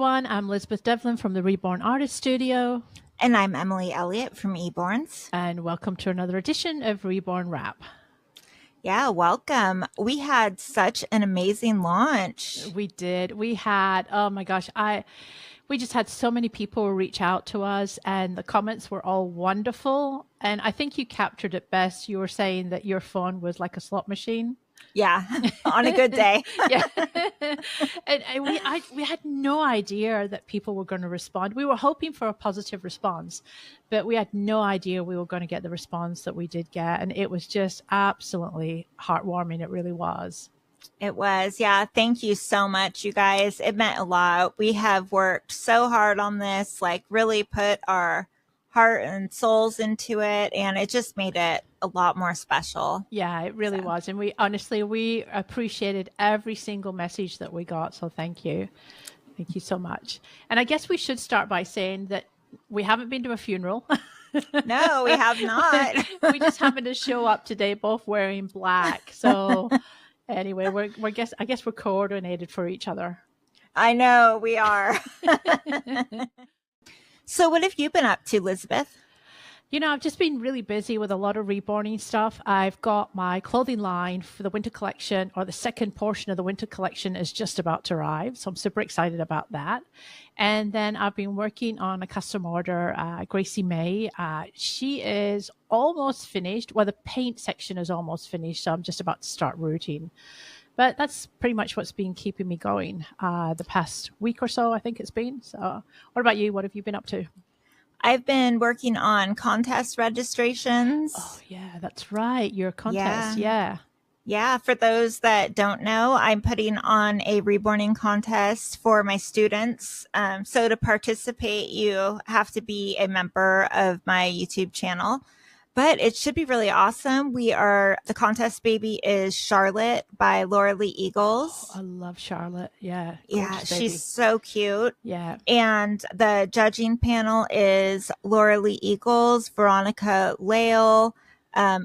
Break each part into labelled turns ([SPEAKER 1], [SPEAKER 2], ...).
[SPEAKER 1] everyone. I'm Lizbeth Devlin from the Reborn Artist Studio.
[SPEAKER 2] And I'm Emily Elliott from E-Borns.
[SPEAKER 1] And welcome to another edition of Reborn Rap.
[SPEAKER 2] Yeah, welcome. We had such an amazing launch.
[SPEAKER 1] We did. We had, oh my gosh, we just had so many people reach out to us and the comments were all wonderful. And I think you captured it best. You were saying that your phone was like a slot machine.
[SPEAKER 2] Yeah, on a good day.
[SPEAKER 1] Yeah. And we had no idea that people were going to respond. We were hoping for a positive response, but we had no idea we were going to get the response that we did get. And it was just absolutely heartwarming. It really was.
[SPEAKER 2] It was. Yeah. Thank you so much, you guys. It meant a lot. We have worked so hard on this, like really put our heart and souls into it, and it just made it a lot more special.
[SPEAKER 1] Yeah, it really was. And we appreciated every single message that we got. So thank you. Thank you so much. And I guess we should start by saying that we haven't been to a funeral.
[SPEAKER 2] No, we have not.
[SPEAKER 1] We just happened to show up today both wearing black. So anyway, I guess we're coordinated for each other.
[SPEAKER 2] I know we are. So what have you been up to, Lizbeth?
[SPEAKER 1] You know, I've just been really busy with a lot of reborning stuff. I've got my clothing line for the winter collection, or the second portion of the winter collection is just about to arrive. So I'm super excited about that. And then I've been working on a custom order, Gracie May. She is almost finished. Well, the paint section is almost finished. So I'm just about to start routing. But that's pretty much what's been keeping me going the past week or so, I think it's been. So what about you? What have you been up to?
[SPEAKER 2] I've been working on contest registrations.
[SPEAKER 1] Oh, yeah, that's right. Your contest. Yeah.
[SPEAKER 2] Yeah. For those that don't know, I'm putting on a reborning contest for my students. So to participate, you have to be a member of my YouTube channel. But it should be really awesome. The contest baby is Charlotte by Laura Lee Eagles.
[SPEAKER 1] Oh, I love Charlotte. Yeah.
[SPEAKER 2] Yeah, she's so cute.
[SPEAKER 1] Yeah.
[SPEAKER 2] And the judging panel is Laura Lee Eagles, Veronica Lale,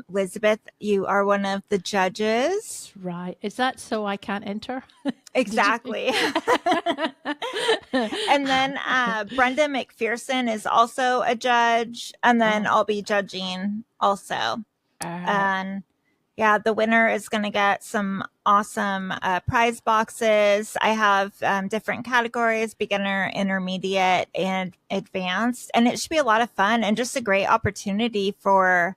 [SPEAKER 2] Lizbeth, you are one of the judges.
[SPEAKER 1] Right. Is that so I can't enter?
[SPEAKER 2] Exactly. And then Brenda McPherson is also a judge. And then I'll be judging also. And yeah, the winner is going to get some awesome prize boxes. I have different categories: beginner, intermediate, and advanced. And it should be a lot of fun and just a great opportunity for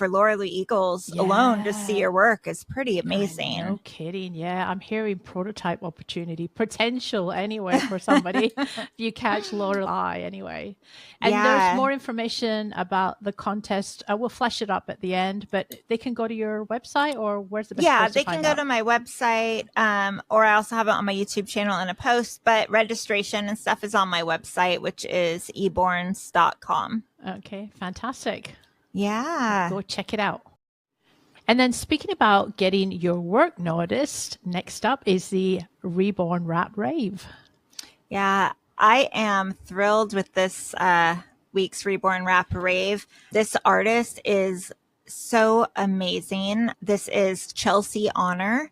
[SPEAKER 2] Laura Lee Eagles alone to see your work is pretty amazing.
[SPEAKER 1] No kidding. Yeah. I'm hearing prototype opportunity, potential anyway for somebody. If you catch Laura Lee anyway. And there's more information about the contest. We'll flash it up at the end, but they can go to your website, or where's the best place
[SPEAKER 2] they can go to my website, or I also have it on my YouTube channel in a post, but registration and stuff is on my website, which is eborns.com.
[SPEAKER 1] Okay. Fantastic.
[SPEAKER 2] Yeah.
[SPEAKER 1] Go check it out. And then speaking about getting your work noticed, next up is the Reborn Rap Rave.
[SPEAKER 2] Yeah, I am thrilled with this week's Reborn Rap Rave. This artist is so amazing. This is Chelsea Honor.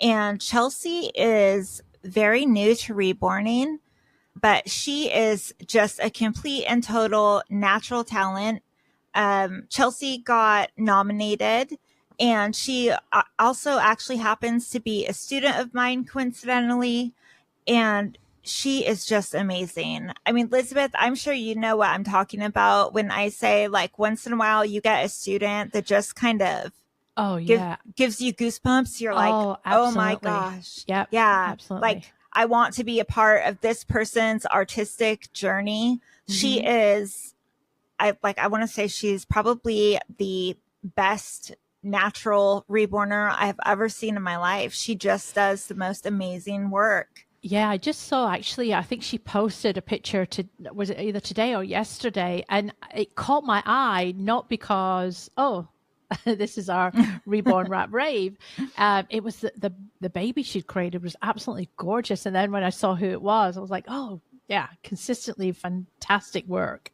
[SPEAKER 2] And Chelsea is very new to reborning, but she is just a complete and total natural talent. Chelsea got nominated, and she also actually happens to be a student of mine, coincidentally, and she is just amazing. I mean, Lizbeth, I'm sure you know what I'm talking about when I say, like, once in a while you get a student that just kind of gives you goosebumps. You're like, oh my gosh.
[SPEAKER 1] Yep,
[SPEAKER 2] yeah.
[SPEAKER 1] Absolutely.
[SPEAKER 2] Like, I want to be a part of this person's artistic journey. Mm-hmm. She is, I want to say she's probably the best natural reborner I've ever seen in my life. She just does the most amazing work.
[SPEAKER 1] Yeah, I just saw, actually, I think she posted a picture was it either today or yesterday, and it caught my eye, not because, this is our Reborn Rap Rave. It was the baby she'd created was absolutely gorgeous. And then when I saw who it was, I was like, oh yeah, consistently fantastic work.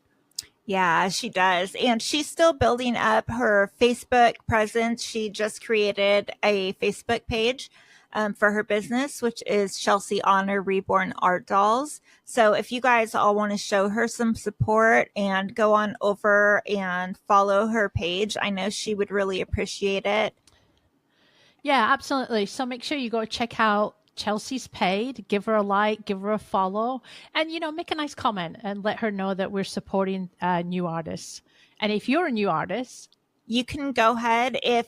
[SPEAKER 2] Yeah, she does. And she's still building up her Facebook presence. She just created a Facebook page. for her business, which is Chelsea Honor Reborn Art Dolls. So if you guys all want to show her some support and go on over and follow her page, I know she would really appreciate it.
[SPEAKER 1] Yeah, absolutely. So make sure you go check out Chelsea's page, give her a like, give her a follow, and, make a nice comment and let her know that we're supporting new artists. And if you're a new artist,
[SPEAKER 2] you can go ahead if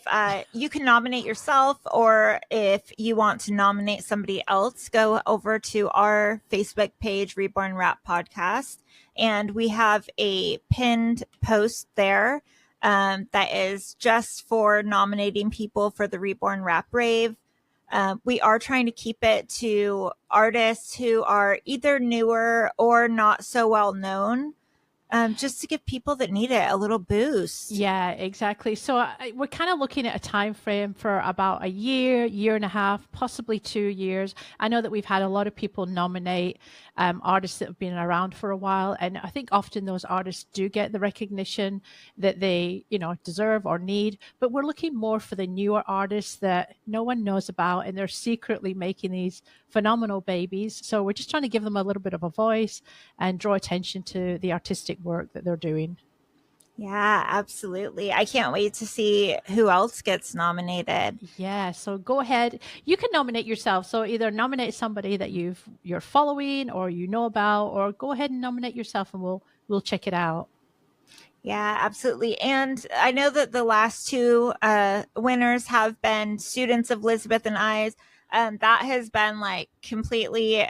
[SPEAKER 2] you can nominate yourself, or if you want to nominate somebody else, go over to our Facebook page, Reborn Rap Podcast. And we have a pinned post there that is just for nominating people for the Reborn Rap Rave. We are trying to keep it to artists who are either newer or not so well known. Just to give people that need it a little boost.
[SPEAKER 1] Yeah, exactly. So we're kind of looking at a time frame for about a year and a half, possibly 2 years. I know that we've had a lot of people nominate artists that have been around for a while, and I think often those artists do get the recognition that they, deserve or need. But we're looking more for the newer artists that no one knows about, and they're secretly making these phenomenal babies. So we're just trying to give them a little bit of a voice and draw attention to the artistic work that they're doing.
[SPEAKER 2] Yeah, absolutely. I can't wait to see who else gets nominated.
[SPEAKER 1] Yeah, so go ahead. You can nominate yourself. So either nominate somebody that you're following or you know about, or go ahead and nominate yourself, and we'll check it out.
[SPEAKER 2] Yeah, absolutely. And I know that the last two winners have been students of Lizbeth and I's. That has been like completely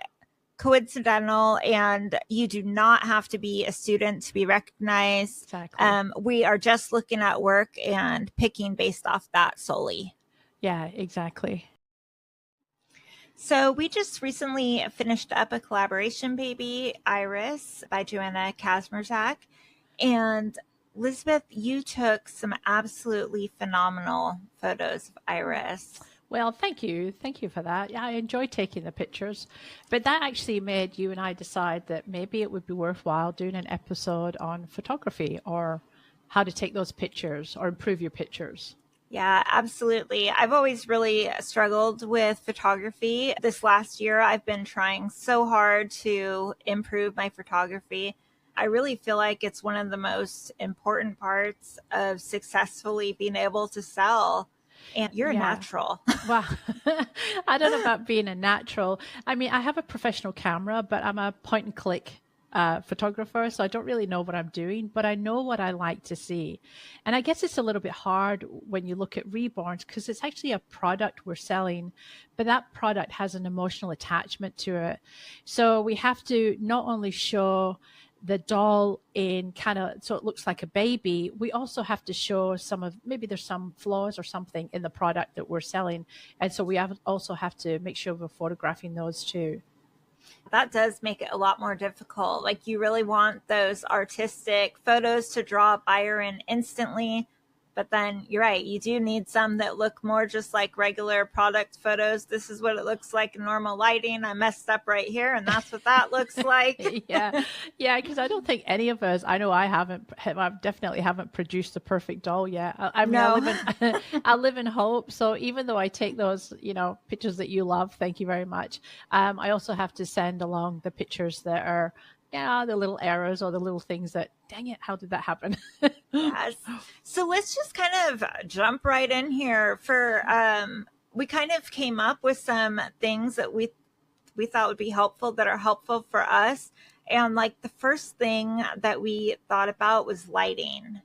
[SPEAKER 2] coincidental, and you do not have to be a student to be recognized.
[SPEAKER 1] Exactly.
[SPEAKER 2] We are just looking at work and picking based off that solely.
[SPEAKER 1] Yeah, exactly.
[SPEAKER 2] So we just recently finished up a collaboration baby, Iris, by Joanna Kazmerzak. And Lizbeth, you took some absolutely phenomenal photos of Iris.
[SPEAKER 1] Well, thank you. Thank you for that. Yeah, I enjoy taking the pictures. But that actually made you and I decide that maybe it would be worthwhile doing an episode on photography, or how to take those pictures or improve your pictures.
[SPEAKER 2] Yeah, absolutely. I've always really struggled with photography. This last year, I've been trying so hard to improve my photography. I really feel like it's one of the most important parts of successfully being able to sell. And you're a natural.
[SPEAKER 1] Well, I don't know about being a natural. I mean, I have a professional camera, but I'm a point and click photographer, so I don't really know what I'm doing, but I know what I like to see. And I guess it's a little bit hard when you look at Reborns, because it's actually a product we're selling, but that product has an emotional attachment to it. So we have to not only show the doll in kind of so it looks like a baby, we also have to show maybe there's some flaws or something in the product that we're selling, and so we also have to make sure we're photographing those too.
[SPEAKER 2] That does make it a lot more difficult. Like, you really want those artistic photos to draw a buyer in instantly. But then you're right, you do need some that look more just like regular product photos. This is what it looks like in normal lighting. I messed up right here, and that's what that looks like.
[SPEAKER 1] Yeah, because I don't think any of us, I know I definitely haven't produced the perfect doll yet. I mean, no. I live in hope. So even though I take those, pictures that you love, thank you very much. I also have to send along the pictures that are, the little errors or the little things that, dang it, how did that happen?
[SPEAKER 2] Yes. So let's just kind of jump right in here we kind of came up with some things that we thought would be helpful, that are helpful for us. And like the first thing that we thought about was lighting.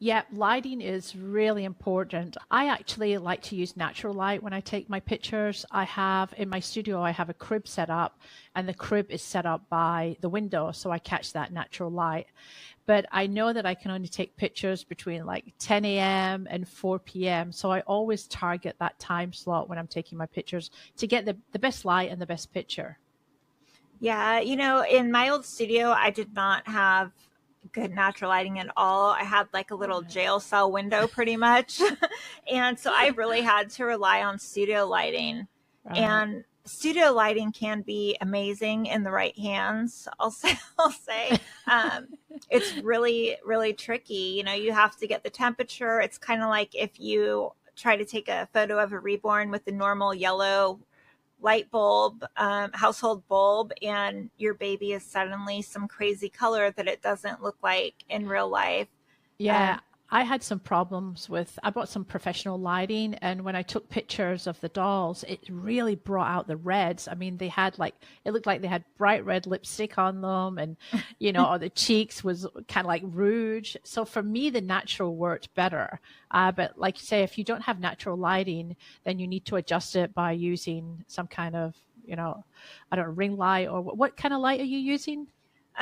[SPEAKER 1] Yeah, lighting is really important. I actually like to use natural light when I take my pictures. In my studio, I have a crib set up, and the crib is set up by the window, so I catch that natural light. But I know that I can only take pictures between like 10 a.m. and 4 p.m. So I always target that time slot when I'm taking my pictures to get the best light and the best picture.
[SPEAKER 2] Yeah, in my old studio, I did not have good natural lighting at all. I had like a little jail cell window pretty much. And so I really had to rely on studio lighting. Right. And studio lighting can be amazing in the right hands. I'll say it's really, really tricky. You have to get the temperature. It's kind of like if you try to take a photo of a reborn with the normal yellow light bulb, household bulb, and your baby is suddenly some crazy color that it doesn't look like in real life.
[SPEAKER 1] Yeah, I had some problems with, I bought some professional lighting, and when I took pictures of the dolls, it really brought out the reds. I mean, they had like, it looked like they had bright red lipstick on them, and, or the cheeks was kind of like rouge. So for me, the natural worked better. But like you say, if you don't have natural lighting, then you need to adjust it by using some kind of, I don't know, ring light, or what kind of light are you using?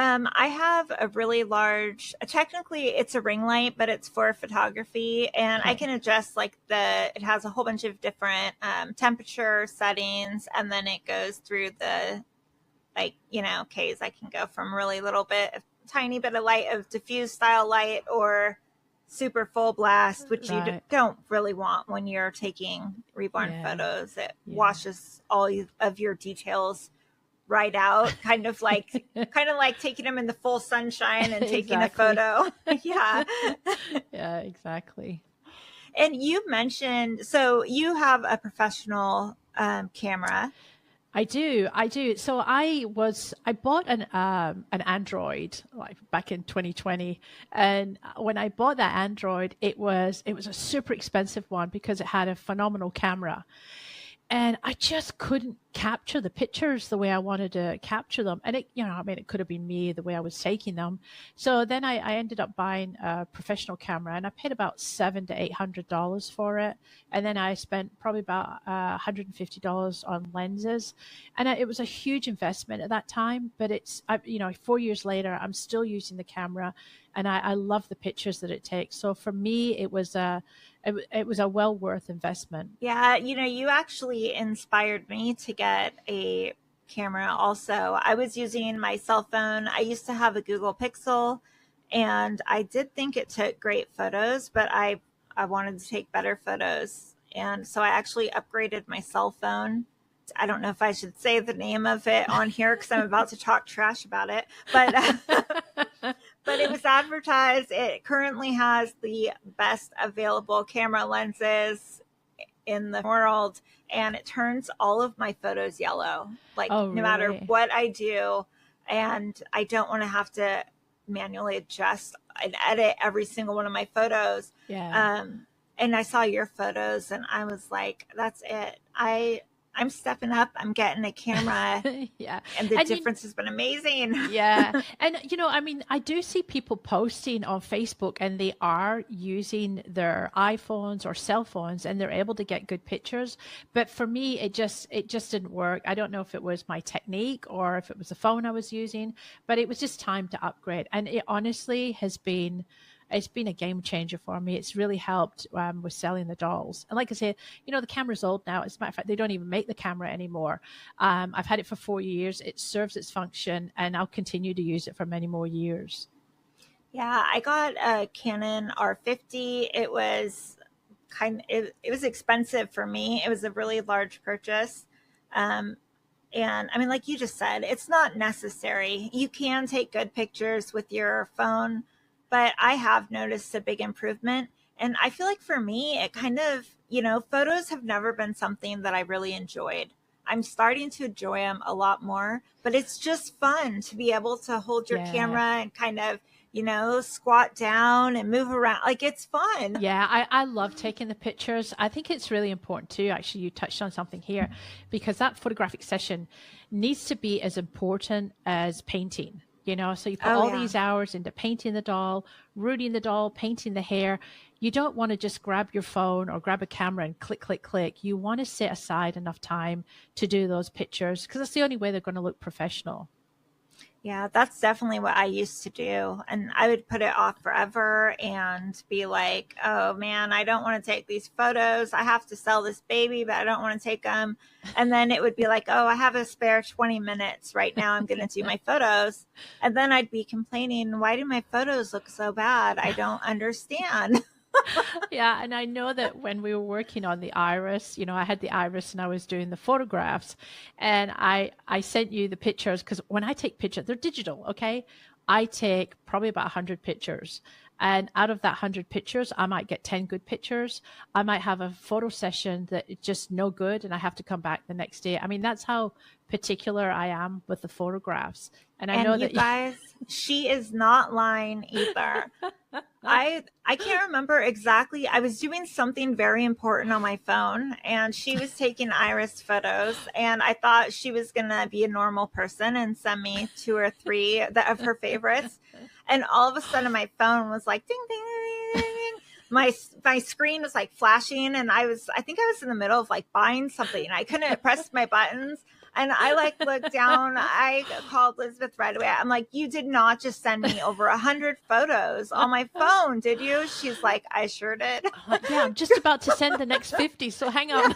[SPEAKER 2] I have a really large, technically it's a ring light, but it's for photography, and I can adjust it has a whole bunch of different temperature settings, and then it goes through the, Ks. I can go from really tiny bit of light of diffuse style light or super full blast, which you don't really want when you're taking reborn photos. It washes all of your details right out, kind of like taking them in the full sunshine and taking a photo. Yeah.
[SPEAKER 1] Yeah, exactly.
[SPEAKER 2] And you mentioned, so you have a professional camera.
[SPEAKER 1] I do. So I bought an Android back in 2020, and when I bought that Android, it was a super expensive one because it had a phenomenal camera. And I just couldn't capture the pictures the way I wanted to capture them. And it could have been me, the way I was taking them. So then I ended up buying a professional camera, and I paid about $700 to $800 for it. And then I spent probably about $150 on lenses. And it was a huge investment at that time. But 4 years later, I'm still using the camera, and I love the pictures that it takes. So for me, it was a well worth investment.
[SPEAKER 2] Yeah, you actually inspired me to get a camera also. I was using my cell phone. I used to have a Google Pixel, and I did think it took great photos, but I wanted to take better photos. And so I actually upgraded my cell phone. I don't know if I should say the name of it on here because I'm about to talk trash about it, but but it was advertised. It currently has the best available camera lenses in the world, and it turns all of my photos yellow, no matter what I do. And I don't want to have to manually adjust and edit every single one of my photos.
[SPEAKER 1] Yeah.
[SPEAKER 2] And I saw your photos, and I was like, that's it. I'm stepping up. I'm getting a camera.
[SPEAKER 1] Yeah.
[SPEAKER 2] And the difference has been amazing.
[SPEAKER 1] Yeah. And, I do see people posting on Facebook, and they are using their iPhones or cell phones, and they're able to get good pictures. But for me, it just didn't work. I don't know if it was my technique or if it was the phone I was using, but it was just time to upgrade. And it honestly it's been a game changer for me. It's really helped with selling the dolls. And like I said, the camera's old now. As a matter of fact, they don't even make the camera anymore. I've had it for 4 years. It serves its function, and I'll continue to use it for many more years.
[SPEAKER 2] Yeah, I got a Canon R50. It was it was expensive for me. It was a really large purchase. And I mean, like you just said, it's not necessary. You can take good pictures with your phone, but I have noticed a big improvement. And I feel like for me, it kind of, photos have never been something that I really enjoyed. I'm starting to enjoy them a lot more, but it's just fun to be able to hold your camera and kind of, squat down and move around. Like, it's fun.
[SPEAKER 1] Yeah, I love taking the pictures. I think it's really important too. Actually, you touched on something here, because that photographic session needs to be as important as painting. So you put these hours into painting the doll, rooting the doll, painting the hair. You don't want to just grab your phone or grab a camera and click, click, click. You want to set aside enough time to do those pictures, because that's the only way they're going to look professional.
[SPEAKER 2] Yeah, that's definitely what I used to do. And I would put it off forever and be like, oh man, I don't want to take these photos. I have to sell this baby, but I don't want to take them. And then it would be like, oh, I have a spare 20 minutes right now. I'm going to do my photos. And then I'd be complaining, why do my photos look so bad? I don't understand.
[SPEAKER 1] Yeah, and I know that when we were working on the iris, I had the iris and I was doing the photographs, and I sent you the pictures, because when I take pictures, they're digital, okay? I take probably about 100 pictures. And out of that 100 pictures, I might get 10 good pictures. I might have a photo session that is just no good and I have to come back the next day. I mean, that's how particular I am with the photographs. And I know
[SPEAKER 2] you
[SPEAKER 1] that
[SPEAKER 2] guys, she is not lying either. I can't remember exactly. I was doing something very important on my phone and she was taking Iris photos and I thought she was going to be a normal person and send me 2 or 3 of her favorites. And all of a sudden my phone was like, ding, ding, ding, ding, ding. My screen was like flashing and I think I was in the middle of like buying something. I couldn't press my buttons. And I like looked down, I called Lizbeth right away. I'm like, you did not just send me over 100 photos on my phone, did you? She's like, I sure did.
[SPEAKER 1] Yeah, I'm just about to send the next 50, so hang on.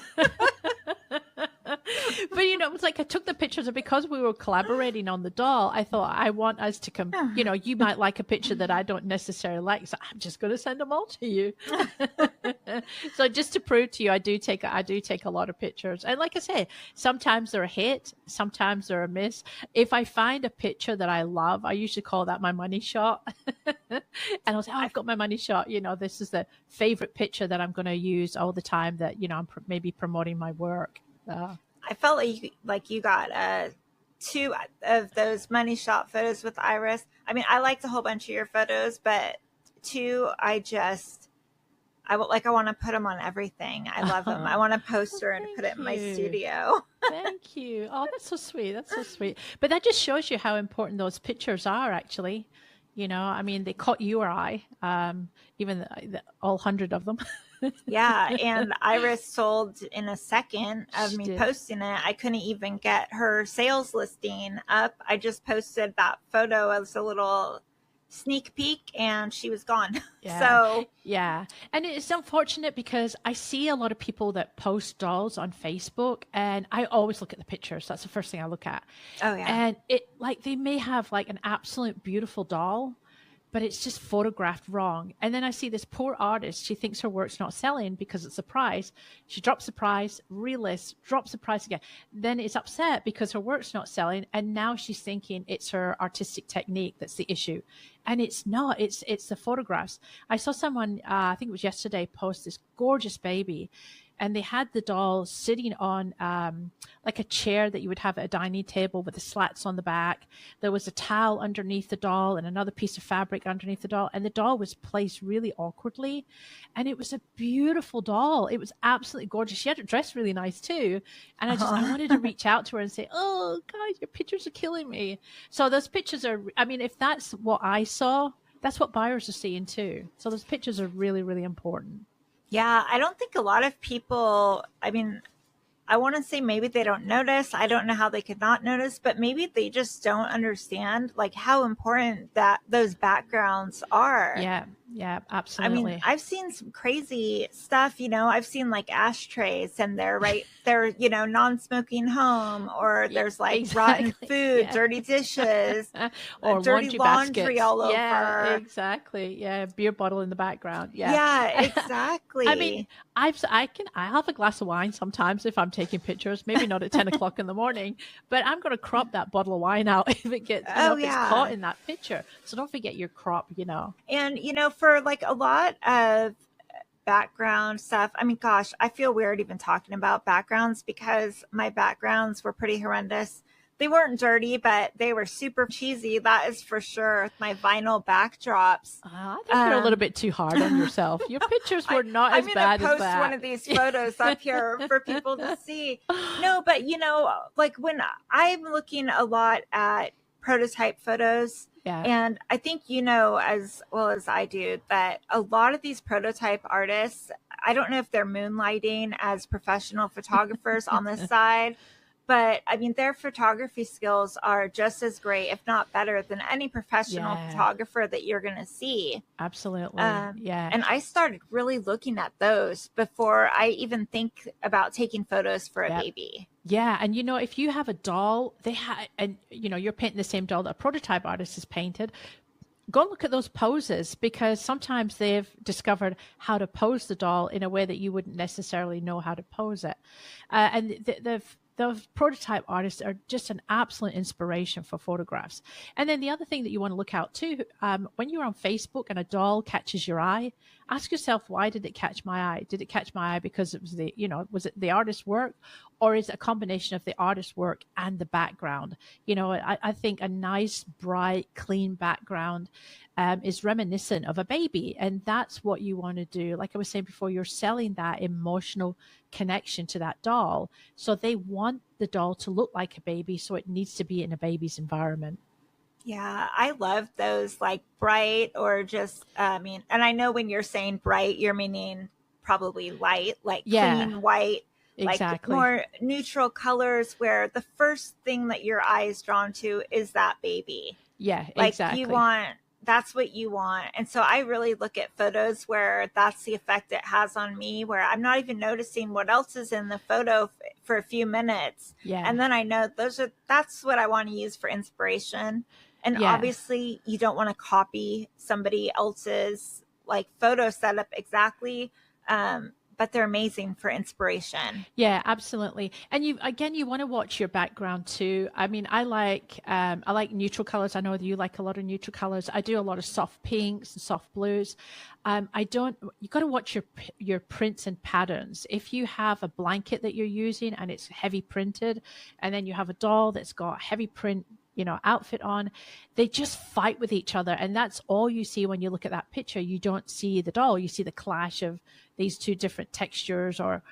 [SPEAKER 1] But, you know, it was like I took the pictures and because we were collaborating on the doll, I thought I want us to come, you know, you might like a picture that I don't necessarily like. So I'm just going to send them all to you. So just to prove to you, I do take a lot of pictures. And like I say, sometimes they're a hit, sometimes they're a miss. If I find a picture that I love, I usually call that my money shot. And I'll say, oh, I've got my money shot. You know, this is the favorite picture that I'm going to use all the time that, you know, I'm maybe promoting my work.
[SPEAKER 2] I felt like you got 2 of those money shot photos with Iris. I mean, I liked a whole bunch of your photos, but 2, I want to put them on everything. I love them. I want a poster and put it in my studio.
[SPEAKER 1] Thank you. Oh, that's so sweet. That's so sweet. But that just shows you how important those pictures are, actually. You know, I mean, they caught your eye, even all 100 of them.
[SPEAKER 2] Yeah, and Iris sold in a second of me posting it. I couldn't even get her sales listing up. I just posted that photo as a little sneak peek and she was gone.
[SPEAKER 1] Yeah.
[SPEAKER 2] So
[SPEAKER 1] yeah, and it's unfortunate because I see a lot of people that post dolls on Facebook and I always look at the pictures. That's the first thing I look at.
[SPEAKER 2] Oh yeah.
[SPEAKER 1] And it like they may have like an absolute beautiful doll, but it's just photographed wrong. And then I see this poor artist, she thinks her work's not selling because it's a prize. She drops the price, relists, drops the price again. Then is upset because her work's not selling. And now she's thinking it's her artistic technique that's the issue. And it's not, it's the photographs. I saw someone, I think it was yesterday, post this gorgeous baby. And they had the doll sitting on like a chair that you would have at a dining table with the slats on the back. There was a towel underneath the doll and another piece of fabric underneath the doll. And the doll was placed really awkwardly. And it was a beautiful doll. It was absolutely gorgeous. She had it dressed really nice too. And I wanted to reach out to her and say, oh, God, your pictures are killing me. So those pictures are, I mean, if that's what I saw, that's what buyers are seeing too. So those pictures are really, really important.
[SPEAKER 2] Yeah, I don't think a lot of people, I mean, I want to say maybe they don't notice. I don't know how they could not notice, but maybe they just don't understand like how important that those backgrounds are.
[SPEAKER 1] Yeah, absolutely.
[SPEAKER 2] I mean, I've seen some crazy stuff, you know, I've seen like ashtrays and they're, you know, non-smoking home or there's like rotten food, dirty dishes,
[SPEAKER 1] or
[SPEAKER 2] dirty laundry all over.
[SPEAKER 1] Yeah, exactly. Yeah. Beer bottle in the background.
[SPEAKER 2] Yeah, exactly.
[SPEAKER 1] I mean, I have a glass of wine sometimes if I'm taking pictures, maybe not at 10 o'clock in the morning, but I'm going to crop that bottle of wine out if it gets, if it's caught in that picture. So don't forget your crop, you know.
[SPEAKER 2] And, you know, for like a lot of background stuff, I mean, gosh, I feel weird even talking about backgrounds because my backgrounds were pretty horrendous. They weren't dirty, but they were super cheesy. That is for sure. My vinyl backdrops.
[SPEAKER 1] I think you're a little bit too hard on yourself. Your pictures were not as bad as that.
[SPEAKER 2] I'm going to post one of these photos up here for people to see. No, but you know, like when I'm looking a lot at prototype photos, and I think you know as well as I do that a lot of these prototype artists, I don't know if they're moonlighting as professional photographers on this side, but I mean, their photography skills are just as great, if not better, than any professional photographer that you're going to see.
[SPEAKER 1] Absolutely.
[SPEAKER 2] And I started really looking at those before I even think about taking photos for a baby.
[SPEAKER 1] Yeah. And, you know, if you have a doll, and, you know, you're painting the same doll that a prototype artist has painted, go look at those poses because sometimes they've discovered how to pose the doll in a way that you wouldn't necessarily know how to pose it. And those prototype artists are just an absolute inspiration for photographs. And then the other thing that you want to look out too, when you're on Facebook and a doll catches your eye, ask yourself, why did it catch my eye? Did it catch my eye because it was was it the artist's work, or is it a combination of the artist's work and the background? I think a nice, bright, clean background is reminiscent of a baby. And that's what you want to do. Like I was saying before, you're selling that emotional connection to that doll. So they want the doll to look like a baby. So it needs to be in a baby's environment.
[SPEAKER 2] Yeah, I love those like bright or just, and I know when you're saying bright, you're meaning probably light, like clean white,
[SPEAKER 1] exactly.
[SPEAKER 2] like more neutral colors where the first thing that your eye is drawn to is that baby.
[SPEAKER 1] Yeah,
[SPEAKER 2] like
[SPEAKER 1] exactly.
[SPEAKER 2] That's what you want. And so I really look at photos where that's the effect it has on me, where I'm not even noticing what else is in the photo for a few minutes.
[SPEAKER 1] Yeah.
[SPEAKER 2] And then I know that's what I want to use for inspiration. And obviously you don't want to copy somebody else's like photo setup exactly. But they're amazing for inspiration.
[SPEAKER 1] Yeah, absolutely. And you want to watch your background too. I mean, I like neutral colors. I know that you like a lot of neutral colors. I do a lot of soft pinks and soft blues. You got to watch your prints and patterns. If you have a blanket that you're using and it's heavy printed, and then you have a doll that's got heavy print, outfit on, they just fight with each other. And that's all you see when you look at that picture. You don't see the doll. You see the clash of these two different textures or,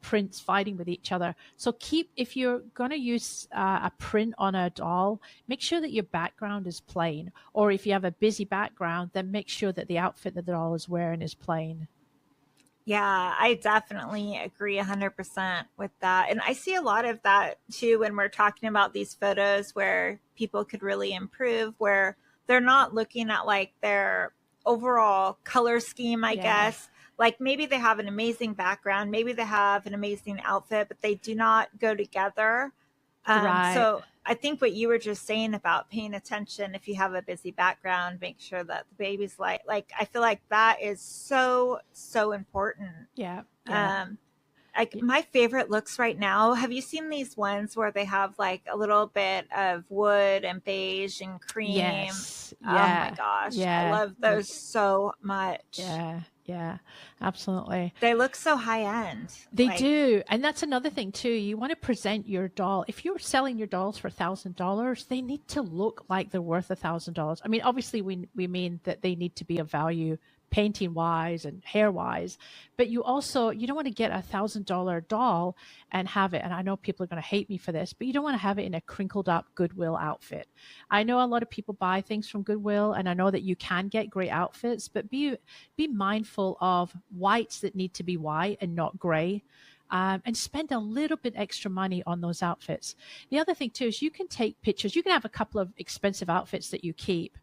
[SPEAKER 1] prints fighting with each other. So if you're going to use a print on a doll, make sure that your background is plain. Or if you have a busy background, then make sure that the outfit that the doll is wearing is plain.
[SPEAKER 2] Yeah, I definitely agree 100% with that. And I see a lot of that too when we're talking about these photos where people could really improve, where they're not looking at like their overall color scheme, I guess. Like maybe they have an amazing background, maybe they have an amazing outfit, but they do not go together.
[SPEAKER 1] Right.
[SPEAKER 2] So I think what you were just saying about paying attention, if you have a busy background, make sure that the baby's light. Like, I feel like that is so, so important.
[SPEAKER 1] Yeah.
[SPEAKER 2] My favorite looks right now. Have you seen these ones where they have like a little bit of wood and beige and cream?
[SPEAKER 1] Yes.
[SPEAKER 2] Oh my gosh.
[SPEAKER 1] Yeah.
[SPEAKER 2] I love those so much.
[SPEAKER 1] Yeah, absolutely.
[SPEAKER 2] They look so high end.
[SPEAKER 1] They do. And that's another thing too. You want to present your doll. If you're selling your dolls for $1,000, they need to look like they're worth $1,000. I mean, obviously we mean that they need to be of value painting wise and hair wise, but you don't want to get $1,000 doll and have it. And I know people are going to hate me for this, but you don't want to have it in a crinkled up Goodwill outfit. I know a lot of people buy things from Goodwill, and I know that you can get great outfits, but be mindful of whites that need to be white and not gray. And spend a little bit extra money on those outfits. The other thing too is you can take pictures. You can have a couple of expensive outfits that you keep,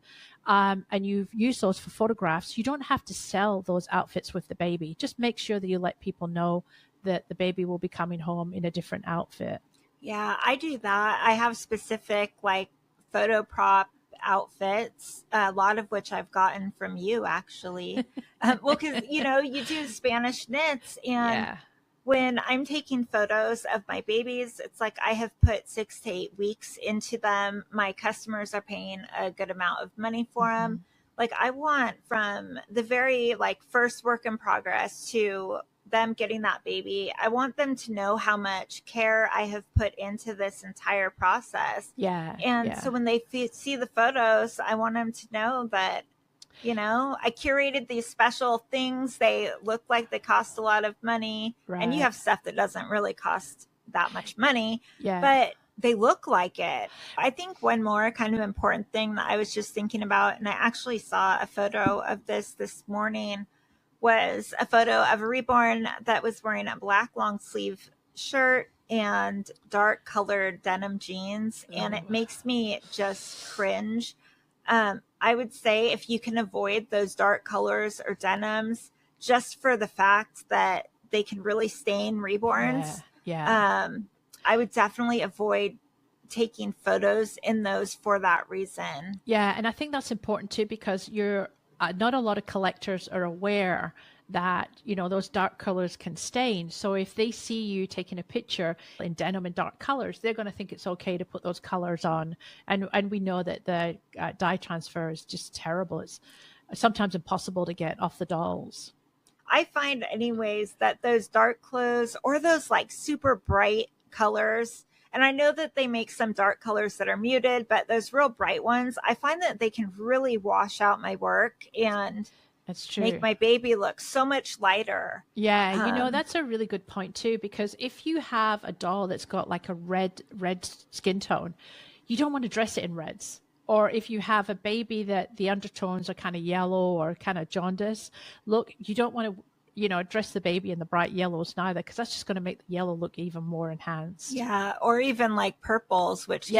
[SPEAKER 1] and you've used those for photographs. You don't have to sell those outfits with the baby. Just make sure that you let people know that the baby will be coming home in a different outfit.
[SPEAKER 2] Yeah, I do that. I have specific like photo prop outfits, a lot of which I've gotten from you actually. Well, because you do Spanish knits, and when I'm taking photos of my babies, it's like I have put 6 to 8 weeks into them. My customers are paying a good amount of money for them. Like I want from the very like first work in progress to them getting that baby, I want them to know how much care I have put into this entire process. So when they see the photos, I want them to know that, I curated these special things. They look like they cost a lot of money. And you have stuff that doesn't really cost that much money, but they look like it. I think one more kind of important thing that I was just thinking about, and I actually saw a photo of this morning, was a photo of a reborn that was wearing a black long sleeve shirt and dark colored denim jeans. And it makes me just cringe. I would say if you can avoid those dark colors or denims, just for the fact that they can really stain reborns, I would definitely avoid taking photos in those for that reason.
[SPEAKER 1] Yeah, and I think that's important too, because you're not a lot of collectors are aware that, you know, those dark colors can stain. So if they see you taking a picture in denim and dark colors, they're going to think it's okay to put those colors on. And we know that the dye transfer is just terrible. It's sometimes impossible to get off the dolls.
[SPEAKER 2] I find anyways that those dark clothes or those like super bright colors, and I know that they make some dark colors that are muted, but those real bright ones, I find that they can really wash out my work and
[SPEAKER 1] that's true.
[SPEAKER 2] Make my baby look so much lighter.
[SPEAKER 1] Yeah, you know, that's a really good point too, because if you have a doll that's got like a red skin tone, you don't want to dress it in reds. Or if you have a baby that the undertones are kind of yellow or kind of jaundice, look, you don't want to, you know, dress the baby in the bright yellows neither, because that's just going to make the yellow look even more enhanced.
[SPEAKER 2] Yeah, or even like purples, which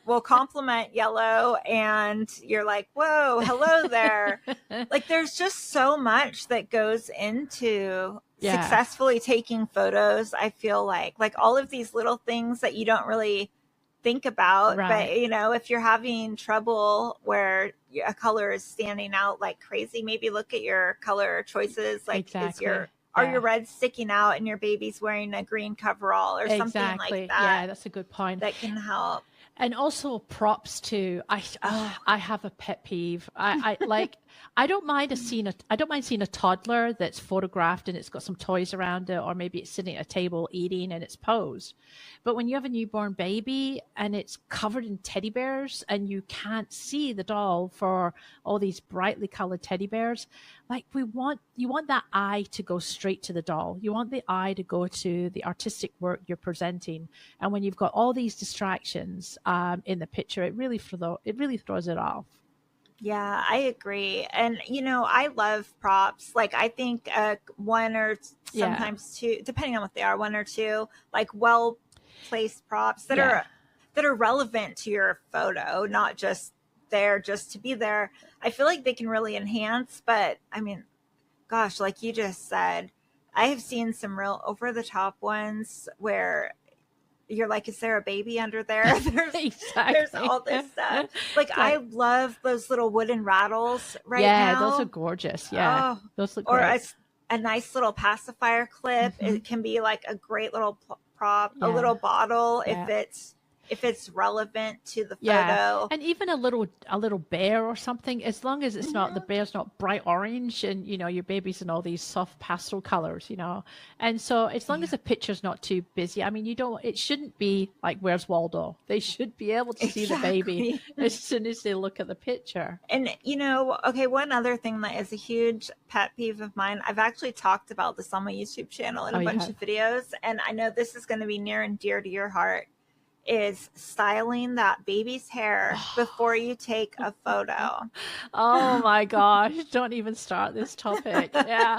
[SPEAKER 2] will complement yellow, and you're like, whoa, hello there. Like there's just so much that goes into successfully taking photos. I feel like all of these little things that you don't really think about, but you know, if you're having trouble where a color is standing out like crazy, maybe look at your color choices. Like, are your reds sticking out and your baby's wearing a green coverall or something like that?
[SPEAKER 1] Yeah, that's a good point.
[SPEAKER 2] That can help.
[SPEAKER 1] And also props too. I have a pet peeve. I don't mind seeing a toddler that's photographed and it's got some toys around it, or maybe it's sitting at a table eating and it's posed. But when you have a newborn baby and it's covered in teddy bears and you can't see the doll for all these brightly colored teddy bears, like you want that eye to go straight to the doll. You want the eye to go to the artistic work you're presenting. And when you've got all these distractions in the picture, it really throws it off.
[SPEAKER 2] Yeah, I agree. And, you know, I love props. Like, I think one or sometimes two, depending on what they are, one or two, like well-placed props that are relevant to your photo, not just there just to be there. I feel like they can really enhance. But, I mean, gosh, like you just said, I have seen some real over-the-top ones where you're like, is there a baby under there? There's all this stuff. Like, I love those little wooden rattles now.
[SPEAKER 1] Yeah, those are gorgeous. Yeah, those look great.
[SPEAKER 2] Or a nice little pacifier clip. Mm-hmm. It can be like a great little prop, a little bottle if it's relevant to the photo.
[SPEAKER 1] And even a little bear or something, as long as it's not, the bear's not bright orange and, you know, your baby's in all these soft pastel colors, you know. And so as long as the picture's not too busy, I mean, it shouldn't be like, where's Waldo? They should be able to see the baby as soon as they look at the picture.
[SPEAKER 2] And, you know, okay, one other thing that is a huge pet peeve of mine, I've actually talked about this on my YouTube channel in a bunch of videos, and I know this is going to be near and dear to your heart, is styling that baby's hair before you take a photo.
[SPEAKER 1] Oh my gosh, don't even start this topic. Yeah.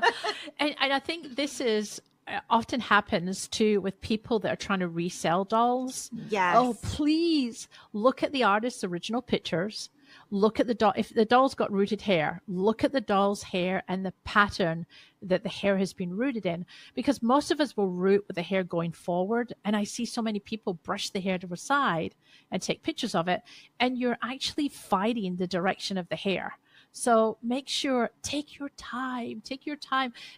[SPEAKER 1] And I think this is often happens too with people that are trying to resell dolls.
[SPEAKER 2] Yes.
[SPEAKER 1] Oh, please look at the artist's original pictures. Look at the doll. If the doll's got rooted hair, look at the doll's hair and the pattern that the hair has been rooted in, because most of us will root with the hair going forward. And I see so many people brush the hair to the side and take pictures of it. And you're actually fighting the direction of the hair. So make sure, take your time,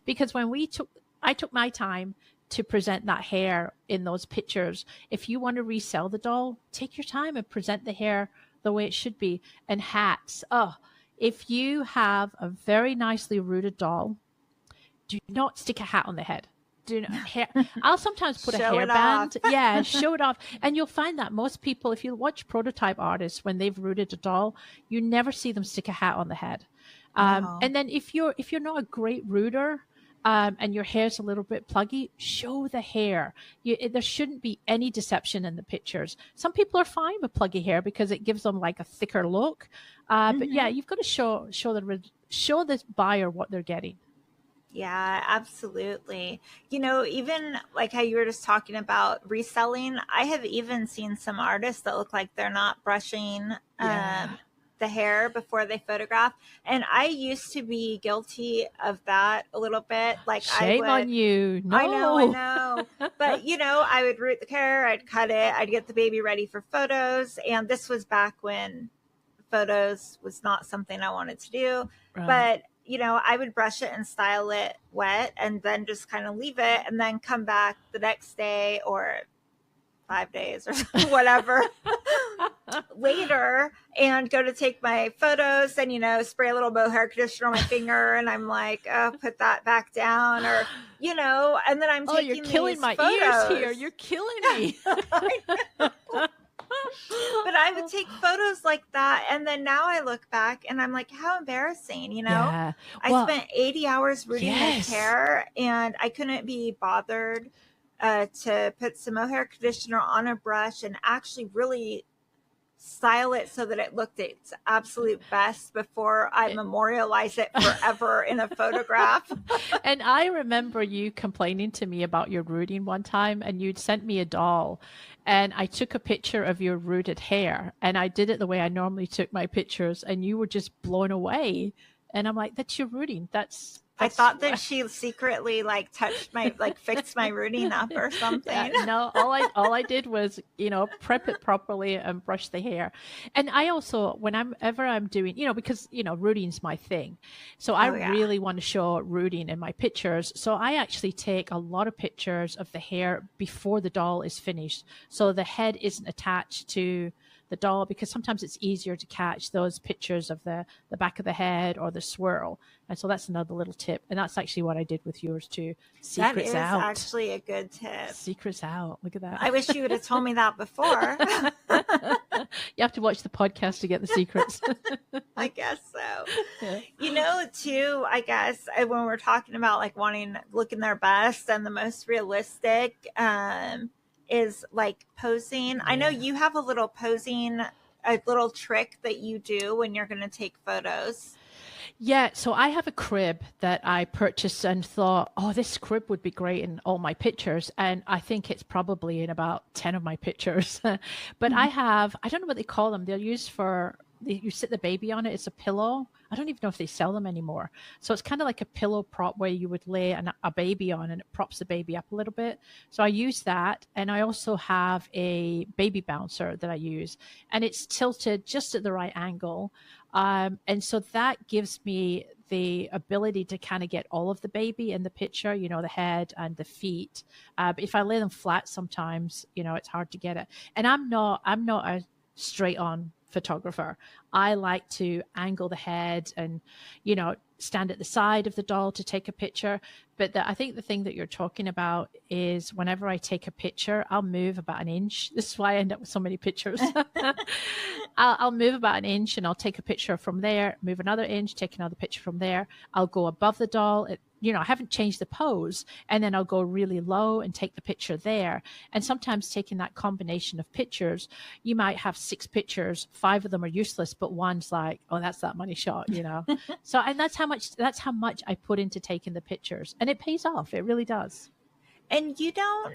[SPEAKER 1] because when I took my time to present that hair in those pictures. If you want to resell the doll, take your time and present the hair the way it should be. And hats. Oh, if you have a very nicely rooted doll, do not stick a hat on the head. Do not hair. I'll sometimes put a hairband. Yeah, show it off. And you'll find that most people, if you watch prototype artists, when they've rooted a doll, you never see them stick a hat on the head. And then if you're not a great rooter, and your hair's a little bit pluggy, show the hair. There shouldn't be any deception in the pictures. Some people are fine with pluggy hair because it gives them like a thicker look. But yeah, you've got to show the buyer what they're getting.
[SPEAKER 2] Yeah, absolutely. You know, even like how you were just talking about reselling, I have even seen some artists that look like they're not brushing the hair before they photograph. And I used to be guilty of that a little bit. Like,
[SPEAKER 1] shame on you. No.
[SPEAKER 2] I know. But, you know, I would root the hair, I'd cut it, I'd get the baby ready for photos. And this was back when photos was not something I wanted to do.
[SPEAKER 1] Right.
[SPEAKER 2] But, you know, I would brush it and style it wet and then just kind of leave it and then come back the next day or 5 days or whatever later and go to take my photos and, you know, spray a little mohair conditioner on my finger. And I'm like, oh, put that back down, or, you know, and then I'm taking
[SPEAKER 1] you're killing my
[SPEAKER 2] photos.
[SPEAKER 1] ears here. You're killing me.
[SPEAKER 2] But I would take photos like that. And then now I look back and I'm like, how embarrassing, you know?
[SPEAKER 1] Yeah.
[SPEAKER 2] I spent 80 hours rooting his hair and I couldn't be bothered to put some mohair conditioner on a brush and actually really style it so that it looked its absolute best before I memorialize it forever in a photograph.
[SPEAKER 1] And I remember you complaining to me about your rooting one time, and you'd sent me a doll, and I took a picture of your rooted hair, and I did it the way I normally took my pictures, and you were just blown away. And I'm like, that's your rooting.
[SPEAKER 2] I thought that she secretly like touched my, like fixed my rooting up or something.
[SPEAKER 1] No, all I did was, you know, prep it properly and brush the hair. And I also, whenever I'm doing, you know, because, you know, rooting's my thing. So I really want to show rooting in my pictures. So I actually take a lot of pictures of the hair before the doll is finished. So the head isn't attached to the doll, because sometimes it's easier to catch those pictures of the back of the head or the swirl. And so that's another little tip. And that's actually what I did with yours too. Secrets out.
[SPEAKER 2] That is actually a good tip.
[SPEAKER 1] Secrets out. Look at that.
[SPEAKER 2] I wish you would have told me that before.
[SPEAKER 1] You have to watch the podcast to get the secrets.
[SPEAKER 2] I guess so. Yeah. You know, too, I guess when we're talking about like looking their best and the most realistic, is like posing. I know you have a little trick that you do when you're going to take photos.
[SPEAKER 1] Yeah, so I have a crib that I purchased and thought, oh, this crib would be great in all my pictures. And I think it's probably in about 10 of my pictures. But I don't know what they call them. They're used you sit the baby on it. It's a pillow. I don't even know if they sell them anymore. So it's kind of like a pillow prop where you would lay a baby on and it props the baby up a little bit. So I use that. And I also have a baby bouncer that I use, and it's tilted just at the right angle. And so that gives me the ability to kind of get all of the baby in the picture, you know, the head and the feet. But if I lay them flat, sometimes, you know, it's hard to get it. And I'm not a straight on photographer. I like to angle the head and, you know, stand at the side of the doll to take a picture. But I think the thing that you're talking about is whenever I take a picture, I'll move about an inch. This is why I end up with so many pictures. I'll move about an inch and I'll take a picture from there, move another inch, take another picture from there. I'll go above the doll. You know, I haven't changed the pose, and then I'll go really low and take the picture there. And sometimes taking that combination of pictures, you might have 6 pictures, 5 of them are useless, but one's like, oh, that's that money shot, you know? So, and that's how much I put into taking the pictures, and it pays off. It really does.
[SPEAKER 2] And you don't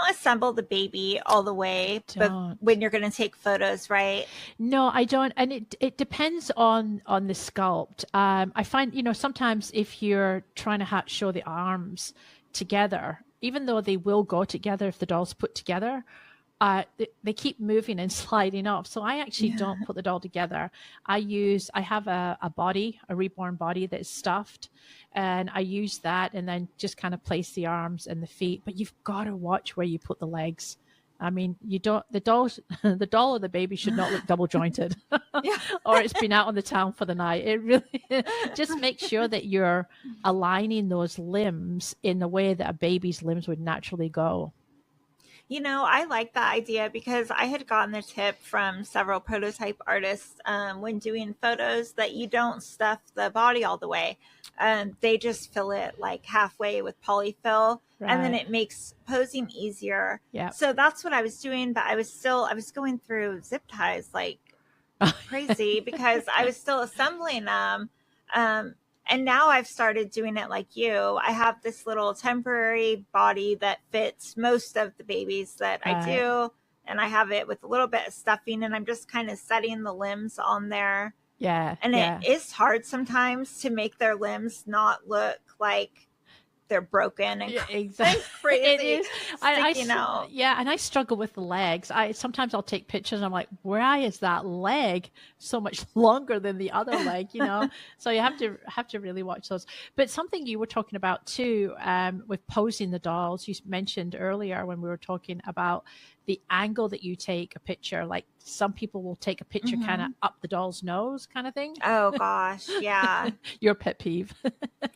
[SPEAKER 2] assemble the baby all the way, but when you're going to take photos, right?
[SPEAKER 1] No, I don't. And it depends on the sculpt. I find, you know, sometimes if you're trying to show the arms together, even though they will go together if the doll's put together, they keep moving and sliding off. So I actually don't put the doll together. I have a body, a reborn body that is stuffed, and I use that and then just kind of place the arms and the feet. But you've got to watch where you put the legs. I mean, the doll or the baby should not look double jointed or it's been out on the town for the night. It really just make sure that you're aligning those limbs in the way that a baby's limbs would naturally go.
[SPEAKER 2] You know, I like that idea because I had gotten the tip from several prototype artists when doing photos that you don't stuff the body all the way. They just fill it like halfway with polyfill, and then it makes posing easier. Yeah. So that's what I was doing, but I was going through zip ties like crazy because I was still assembling them. And now I've started doing it like you. I have this little temporary body that fits most of the babies that I do. And I have it with a little bit of stuffing, and I'm just kind of setting the limbs on there. Yeah. And it is hard sometimes to make their limbs not look like they're broken and,
[SPEAKER 1] yeah, exactly.
[SPEAKER 2] and crazy.
[SPEAKER 1] It is.
[SPEAKER 2] Sticking out.
[SPEAKER 1] Yeah, and I struggle with the legs. Sometimes I'll take pictures and I'm like, why is that leg so much longer than the other leg? So you have to really watch those. But something you were talking about too, with posing the dolls, you mentioned earlier when we were talking about the angle that you take a picture. Like some people will take a picture kind of up the doll's nose, kind of thing.
[SPEAKER 2] Oh gosh, yeah.
[SPEAKER 1] Your pet peeve.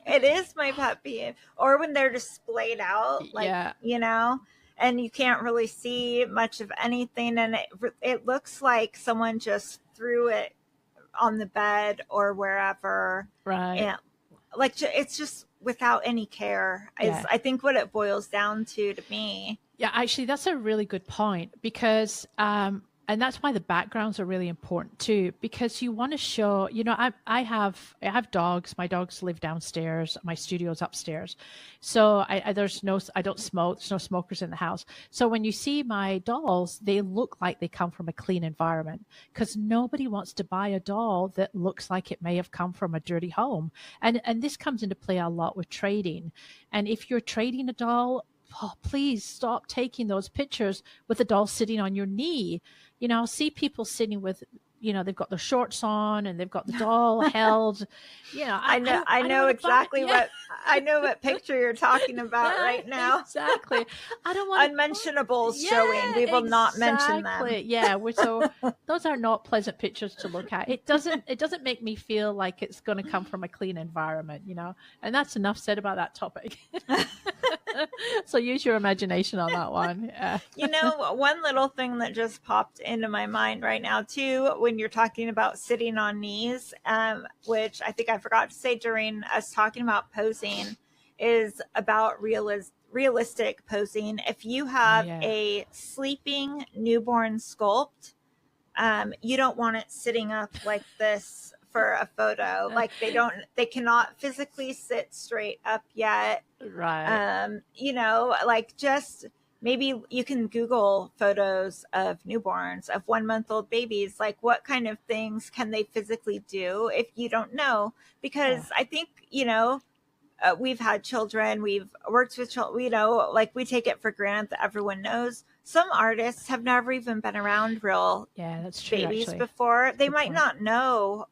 [SPEAKER 2] It is my pet peeve. Or when they're displayed out, like, and you can't really see much of anything. And it looks like someone just threw it on the bed or wherever.
[SPEAKER 1] Right.
[SPEAKER 2] And like, it's just without any care is, I think, what it boils down to me.
[SPEAKER 1] Yeah, actually, that's a really good point because, and that's why the backgrounds are really important too, because you want to show, I have dogs. My dogs live downstairs. My studio's upstairs. So I don't smoke. There's no smokers in the house. So when you see my dolls, they look like they come from a clean environment because nobody wants to buy a doll that looks like it may have come from a dirty home. And this comes into play a lot with trading. And if you're trading a doll, please stop taking those pictures with the doll sitting on your knee. I'll see people sitting with, they've got their shorts on and they've got the doll held. I know
[SPEAKER 2] exactly what picture you're talking about right now.
[SPEAKER 1] Exactly. I don't want
[SPEAKER 2] unmentionables showing. We will not mention them.
[SPEAKER 1] Yeah, those are not pleasant pictures to look at. It doesn't make me feel like it's going to come from a clean environment, And that's enough said about that topic. So use your imagination on that one.
[SPEAKER 2] One little thing that just popped into my mind right now too, when you're talking about sitting on knees, which I think I forgot to say during us talking about posing, is about realistic posing. If you have a sleeping newborn sculpt, you don't want it sitting up like this for a photo. Like they cannot physically sit straight up yet.
[SPEAKER 1] Right.
[SPEAKER 2] Like just maybe you can Google photos of newborns, of 1-month-old babies. Like what kind of things can they physically do if you don't know? Because I think, we've had children, we've worked with children, like we take it for granted that everyone knows. Some artists have never even been around real
[SPEAKER 1] that's true,
[SPEAKER 2] babies
[SPEAKER 1] actually.
[SPEAKER 2] before. They might not know,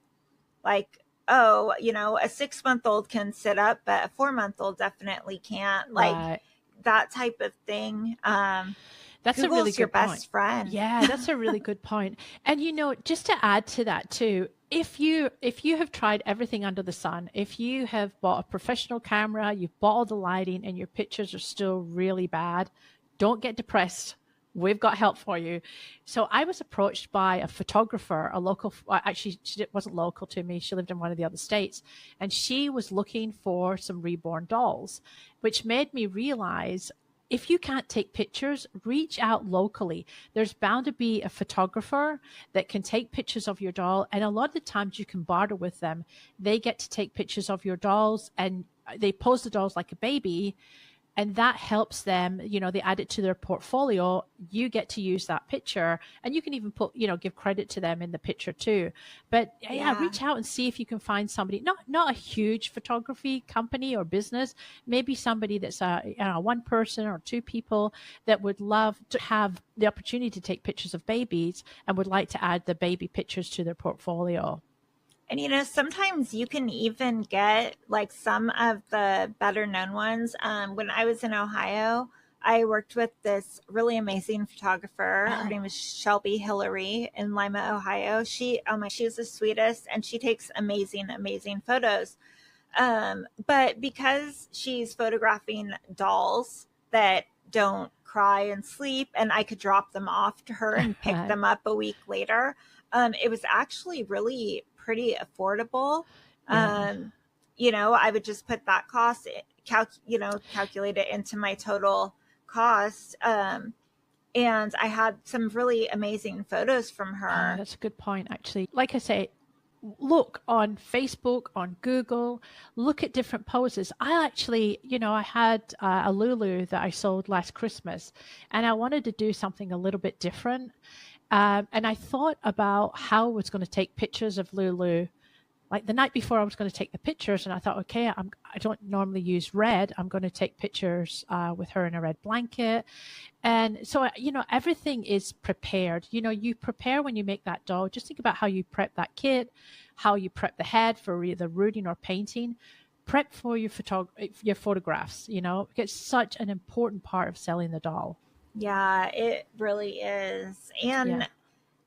[SPEAKER 2] like, a 6-month-old can sit up, but a 4-month-old definitely can't. Like that type of thing.
[SPEAKER 1] That's
[SPEAKER 2] Google's
[SPEAKER 1] a really good
[SPEAKER 2] your
[SPEAKER 1] point.
[SPEAKER 2] best friend.
[SPEAKER 1] Yeah, that's a really good point. And just to add to that too, if you have tried everything under the sun, if you have bought a professional camera, you've bought all the lighting, and your pictures are still really bad, don't get depressed. We've got help for you. So I was approached by a photographer, a local, actually she wasn't local to me. She lived in one of the other states, and she was looking for some reborn dolls, which made me realize if you can't take pictures, reach out locally. There's bound to be a photographer that can take pictures of your doll. And a lot of the times you can barter with them. They get to take pictures of your dolls and they pose the dolls like a baby. And that helps them, they add it to their portfolio. You get to use that picture, and you can even put, give credit to them in the picture too. But reach out and see if you can find somebody, not a huge photography company or business, maybe somebody that's one person or two people that would love to have the opportunity to take pictures of babies and would like to add the baby pictures to their portfolio.
[SPEAKER 2] And, sometimes you can even get like some of the better known ones. When I was in Ohio, I worked with this really amazing photographer. Her name is Shelby Hillary in Lima, Ohio. She's the sweetest, and she takes amazing, amazing photos. But because she's photographing dolls that don't cry and sleep, and I could drop them off to her and pick them up a week later, it was actually really pretty affordable. I would just put that cost, calculate it into my total cost. And I had some really amazing photos from her.
[SPEAKER 1] That's a good point, actually. Like I say, look on Facebook, on Google, look at different poses. I actually, I had a Lulu that I sold last Christmas, and I wanted to do something a little bit different. And I thought about how I was going to take pictures of Lulu like the night before I was going to take the pictures, and I thought, okay, I don't normally use red. I'm going to take pictures with her in a red blanket. And so, everything is prepared. You prepare when you make that doll. Just think about how you prep that kit, how you prep the head for either rooting or painting. Prep for your photographs. It's such an important part of selling the doll.
[SPEAKER 2] Yeah, it really is. And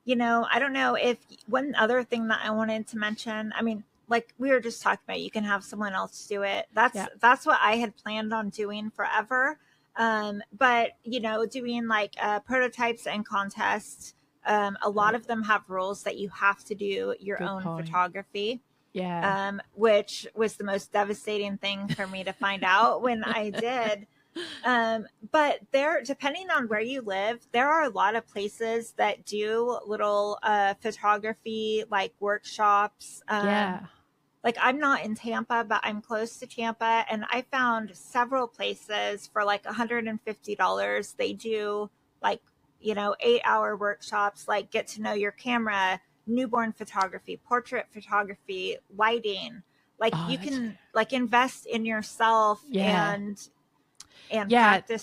[SPEAKER 1] Yeah.
[SPEAKER 2] I don't know if one other thing that I wanted to mention, I mean, like we were just talking about, you can have someone else do it. That's what I had planned on doing forever. But doing like prototypes and contests, a lot of them have rules that you have to do your
[SPEAKER 1] Good
[SPEAKER 2] own
[SPEAKER 1] point.
[SPEAKER 2] photography.
[SPEAKER 1] Yeah.
[SPEAKER 2] Which was the most devastating thing for me to find out when I did. But depending on where you live, there are a lot of places that do little photography like workshops. Like I'm not in Tampa, but I'm close to Tampa, and I found several places for like $150. They do like 8-hour workshops, like get to know your camera, newborn photography, portrait photography, lighting. Like you can like invest in yourself and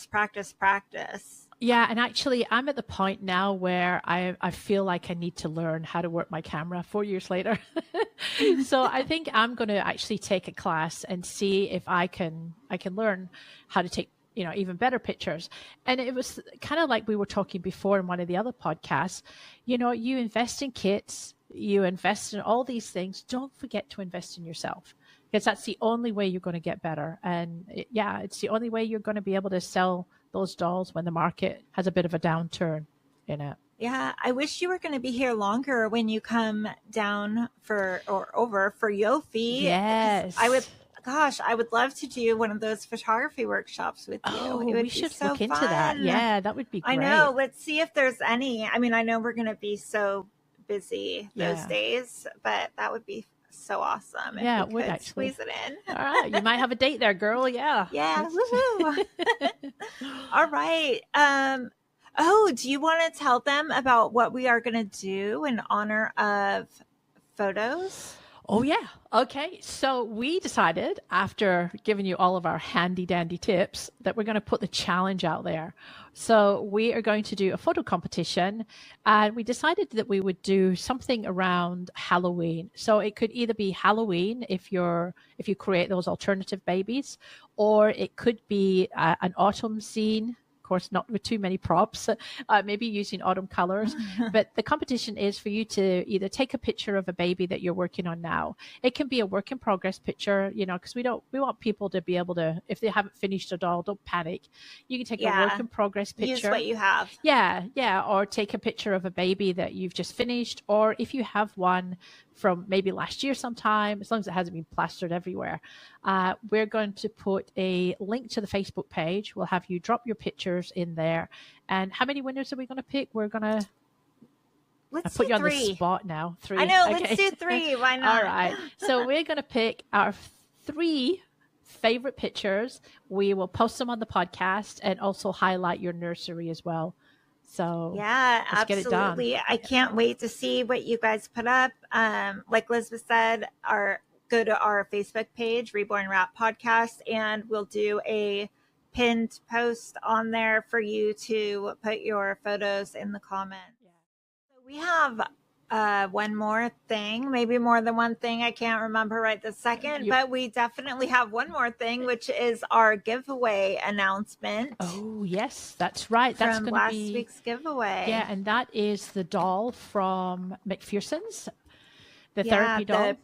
[SPEAKER 2] practice.
[SPEAKER 1] Yeah, and actually, I'm at the point now where I feel like I need to learn how to work my camera 4 years later. So I think I'm going to actually take a class and see if I can learn how to take even better pictures. And it was kind of like we were talking before in one of the other podcasts. You invest in kits, you invest in all these things. Don't forget to invest in yourself, because that's the only way you're going to get better. And it's the only way you're going to be able to sell those dolls when the market has a bit of a downturn in it.
[SPEAKER 2] Yeah, I wish you were going to be here longer when you come down over for Yofi.
[SPEAKER 1] Yes.
[SPEAKER 2] I would love to do one of those photography workshops with you.
[SPEAKER 1] Oh,
[SPEAKER 2] it would
[SPEAKER 1] we should
[SPEAKER 2] be so
[SPEAKER 1] look into
[SPEAKER 2] fun.
[SPEAKER 1] that. Yeah, that would be great.
[SPEAKER 2] I know. Let's see if there's any. I mean, I know we're going to be so busy those days, but that would be so awesome.
[SPEAKER 1] Yeah,
[SPEAKER 2] if we
[SPEAKER 1] would
[SPEAKER 2] could
[SPEAKER 1] actually
[SPEAKER 2] squeeze it in.
[SPEAKER 1] All right, you might have a date there, girl. Yeah.
[SPEAKER 2] Yeah. Woohoo. All right. Do you want to tell them about what we are going to do in honor of photos?
[SPEAKER 1] Oh, yeah. Okay. So we decided, after giving you all of our handy dandy tips, that we're going to put the challenge out there. So we are going to do a photo competition, and we decided that we would do something around Halloween. So it could either be Halloween if you create those alternative babies, or it could be an autumn scene. Of course, not with too many props, maybe using autumn colors. But the competition is for you to either take a picture of a baby that you're working on now. It can be a work in progress picture, because we want people to be able to, if they haven't finished a doll, don't panic. You can take a work in progress picture.
[SPEAKER 2] Use what you have.
[SPEAKER 1] Yeah. Or take a picture of a baby that you've just finished. Or if you have one from maybe last year sometime, as long as it hasn't been plastered everywhere, we're going to put a link to the Facebook page. We'll have you drop your pictures in there. And how many winners are we going to pick? We're going to put you 3. On the spot now. 3.
[SPEAKER 2] I know. Okay. Let's do 3. Why not?
[SPEAKER 1] All right. So we're going to pick our 3 favorite pictures. We will post them on the podcast and also highlight your nursery as well. So
[SPEAKER 2] yeah, absolutely. I can't wait to see what you guys put up. Like Lizbeth said, go to our Facebook page, Reborn Rap Podcast, and we'll do a pinned post on there for you to put your photos in the comments. Yeah. So we have one more thing, maybe more than one thing. I can't remember right this second, but we definitely have one more thing, which is our giveaway announcement.
[SPEAKER 1] Oh, yes, that's right. That's
[SPEAKER 2] from last week's giveaway.
[SPEAKER 1] Yeah, and that is the doll from McPherson's, the therapy doll.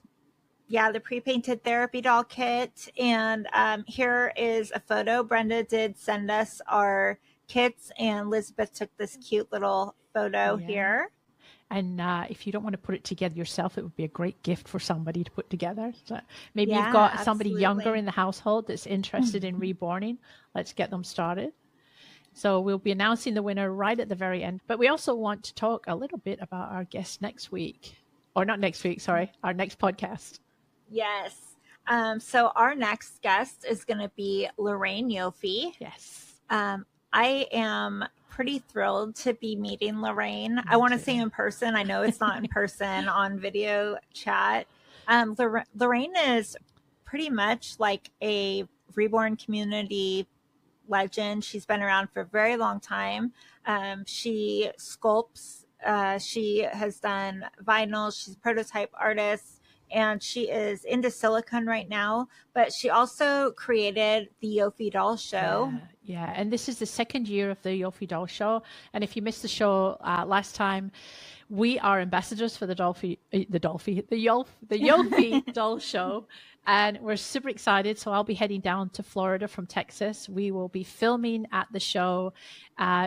[SPEAKER 2] The pre-painted therapy doll kit. And here is a photo. Brenda did send us our kits, and Lizbeth took this cute little photo here.
[SPEAKER 1] And if you don't want to put it together yourself, it would be a great gift for somebody to put together. So maybe you've got somebody younger in the household that's interested in reborning. Let's get them started. So we'll be announcing the winner right at the very end. But we also want to talk a little bit about our guest next week. Or not next week, sorry, our next podcast.
[SPEAKER 2] Yes. So our next guest is going to be Lorraine Yofi.
[SPEAKER 1] Yes.
[SPEAKER 2] I am pretty thrilled to be meeting Lorraine. I want to say in person. I know it's not in person, on video chat. Lorraine is pretty much like a Reborn community legend. She's been around for a very long time. She sculpts. She has done vinyl. She's a prototype artist, and she is into silicone right now. But she also created the Yofi Doll Show.
[SPEAKER 1] Yeah. And this is the second year of the Yofi Doll Show. And if you missed the show last time, we are ambassadors for the Yofi Doll Show. And we're super excited. So I'll be heading down to Florida from Texas. We will be filming at the show,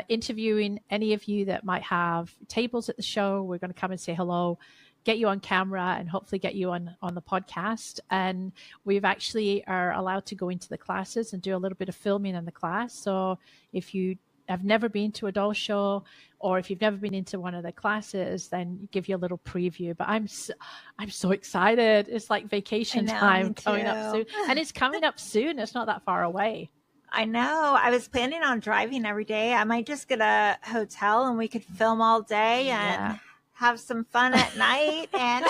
[SPEAKER 1] interviewing any of you that might have tables at the show. We're going to come and say hello, get you on camera, and hopefully get you on the podcast. And we've actually are allowed to go into the classes and do a little bit of filming in the class. So if you have never been to a doll show, or if you've never been into one of the classes, then give you a little preview. But I'm so excited. It's like vacation time coming up soon. And it's coming up soon. It's not that far away.
[SPEAKER 2] I know. I was planning on driving every day. I might just get a hotel and we could film all day and have some fun at night. And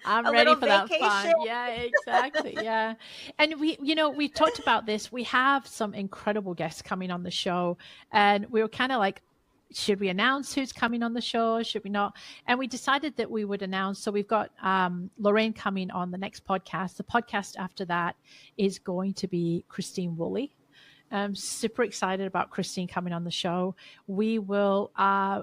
[SPEAKER 1] I'm ready for that fun. Yeah, exactly. Yeah. And we talked about this. We have some incredible guests coming on the show, and we were kind of like, should we announce who's coming on the show? Should we not? And we decided that we would announce. So we've got Lorraine coming on the next podcast. The podcast after that is going to be Christine Woolley. I'm super excited about Christine coming on the show. We will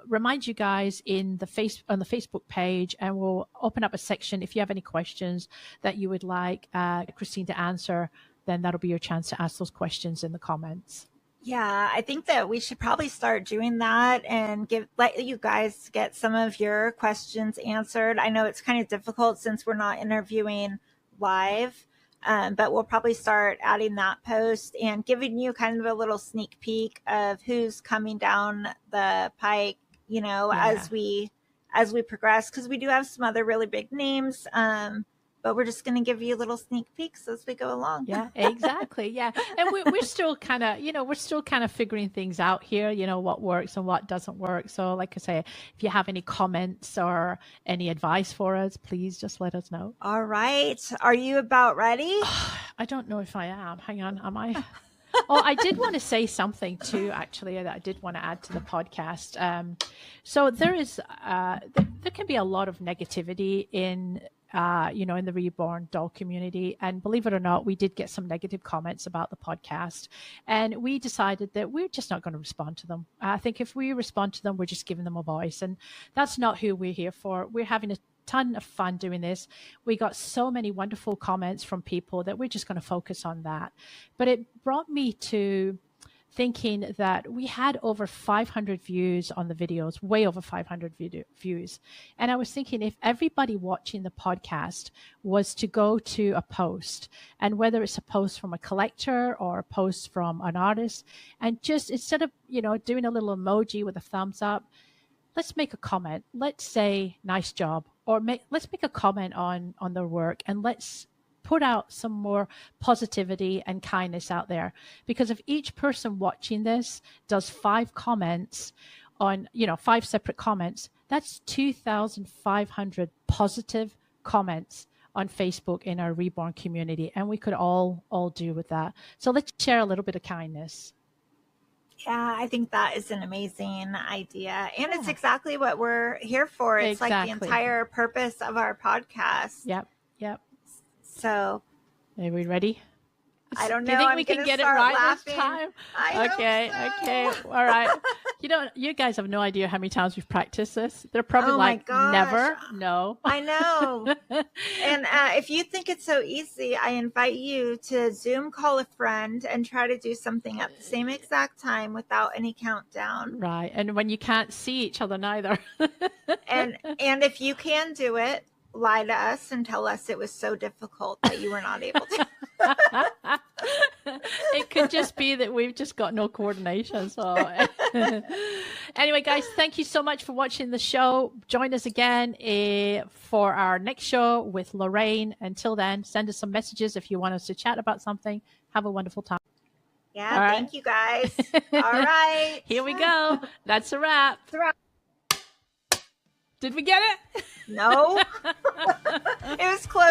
[SPEAKER 1] remind you guys on the Facebook page, and we'll open up a section. If you have any questions that you would like Christine to answer, then that'll be your chance to ask those questions in the comments.
[SPEAKER 2] Yeah, I think that we should probably start doing that and let you guys get some of your questions answered. I know it's kind of difficult since we're not interviewing live, but we'll probably start adding that post and giving you kind of a little sneak peek of who's coming down the pike, as we progress, because we do have some other really big names. But we're just going to give you little sneak peeks as we go along.
[SPEAKER 1] Yeah, exactly. Yeah. And we're still kind of, figuring things out here, what works and what doesn't work. So like I say, if you have any comments or any advice for us, please just let us know.
[SPEAKER 2] All right. Are you about ready?
[SPEAKER 1] I don't know if I am. Hang on. Am I? Oh, I did want to say something too, actually, that I did want to add to the podcast. So there can be a lot of negativity in the Reborn doll community. And believe it or not, we did get some negative comments about the podcast. And we decided that we're just not going to respond to them. I think if we respond to them, we're just giving them a voice. And that's not who we're here for. We're having a ton of fun doing this. We got so many wonderful comments from people that we're just going to focus on that. But it brought me to thinking that we had over 500 views on the videos, way over 500 views. And I was thinking, if everybody watching the podcast was to go to a post, and whether it's a post from a collector or a post from an artist, and just instead of, doing a little emoji with a thumbs up, let's make a comment. Let's say, nice job, or let's make a comment on their work, and let's put out some more positivity and kindness out there. Because if each person watching this does 5 comments on, 5 separate comments, that's 2,500 positive comments on Facebook in our Reborn community. And we could all do with that. So let's share a little bit of kindness.
[SPEAKER 2] Yeah, I think that is an amazing idea. And it's exactly what we're here for. It's like the entire purpose of our podcast.
[SPEAKER 1] Yep.
[SPEAKER 2] So,
[SPEAKER 1] are we ready?
[SPEAKER 2] I don't know.
[SPEAKER 1] Do you think we can get it right
[SPEAKER 2] laughing.
[SPEAKER 1] This time?
[SPEAKER 2] Okay.
[SPEAKER 1] All right. You guys have no idea how many times we've practiced this. They're probably never. No.
[SPEAKER 2] I know. And if you think it's so easy, I invite you to Zoom call a friend and try to do something at the same exact time without any countdown.
[SPEAKER 1] Right. And when you can't see each other neither.
[SPEAKER 2] and if you can do it, lie to us and tell us it was so difficult that you were not able to.
[SPEAKER 1] It could just be that we've just got no coordination. So anyway, guys, thank you so much for watching the show. Join us again for our next show with Lorraine. Until then, send us some messages if you want us to chat about something. Have a wonderful time.
[SPEAKER 2] Yeah, thank you guys. All right.
[SPEAKER 1] Here we go. That's a wrap. Did we get it?
[SPEAKER 2] No. It was close.